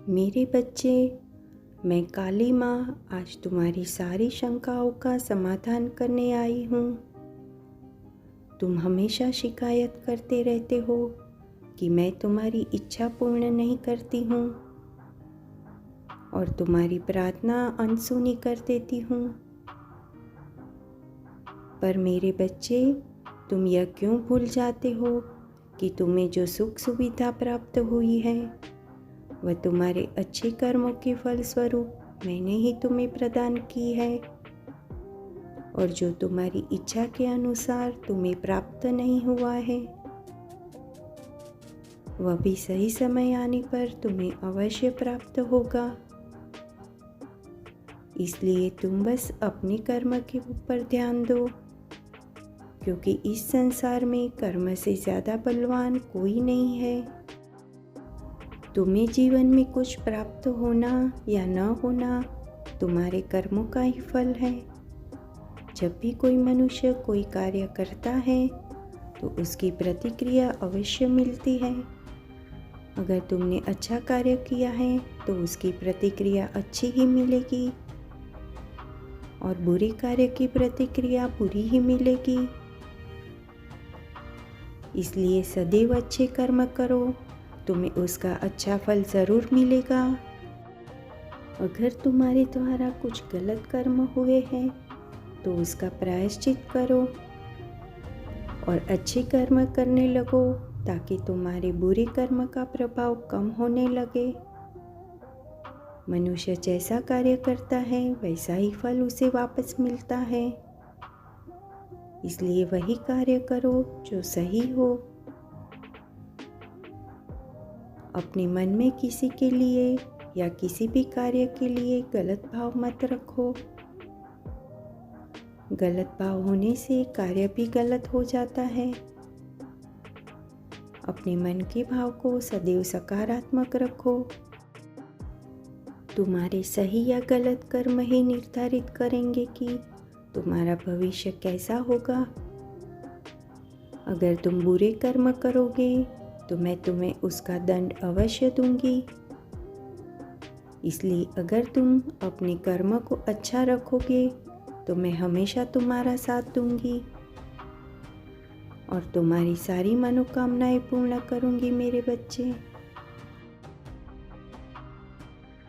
मेरे बच्चे, मैं काली माँ आज तुम्हारी सारी शंकाओं का समाधान करने आई हूँ। तुम हमेशा शिकायत करते रहते हो कि मैं तुम्हारी इच्छा पूर्ण नहीं करती हूँ और तुम्हारी प्रार्थना अनसुनी कर देती हूँ। पर मेरे बच्चे, तुम यह क्यों भूल जाते हो कि तुम्हें जो सुख सुविधा प्राप्त हुई है वह तुम्हारे अच्छे कर्मों के फलस्वरूप मैंने ही तुम्हें प्रदान की है, और जो तुम्हारी इच्छा के अनुसार तुम्हें प्राप्त नहीं हुआ है वह भी सही समय आने पर तुम्हें अवश्य प्राप्त होगा। इसलिए तुम बस अपने कर्म के ऊपर ध्यान दो, क्योंकि इस संसार में कर्म से ज़्यादा बलवान कोई नहीं है। तुम्हें जीवन में कुछ प्राप्त होना या न होना तुम्हारे कर्मों का ही फल है। जब भी कोई मनुष्य कोई कार्य करता है तो उसकी प्रतिक्रिया अवश्य मिलती है। अगर तुमने अच्छा कार्य किया है तो उसकी प्रतिक्रिया अच्छी ही मिलेगी, और बुरे कार्य की प्रतिक्रिया बुरी ही मिलेगी। इसलिए सदैव अच्छे कर्म करो, तुम्हें उसका अच्छा फल ज़रूर मिलेगा। अगर तुम्हारे द्वारा कुछ गलत कर्म हुए हैं तो उसका प्रायश्चित करो और अच्छे कर्म करने लगो, ताकि तुम्हारे बुरे कर्म का प्रभाव कम होने लगे। मनुष्य जैसा कार्य करता है वैसा ही फल उसे वापस मिलता है। इसलिए वही कार्य करो जो सही हो। अपने मन में किसी के लिए या किसी भी कार्य के लिए गलत भाव मत रखो। गलत भाव होने से कार्य भी गलत हो जाता है। अपने मन के भाव को सदैव सकारात्मक रखो। तुम्हारे सही या गलत कर्म ही निर्धारित करेंगे कि तुम्हारा भविष्य कैसा होगा। अगर तुम बुरे कर्म करोगे तो मैं तुम्हें उसका दंड अवश्य दूंगी। इसलिए अगर तुम अपने कर्म को अच्छा रखोगे तो मैं हमेशा तुम्हारा साथ दूंगी और तुम्हारी सारी मनोकामनाएं पूर्ण करूंगी मेरे बच्चे।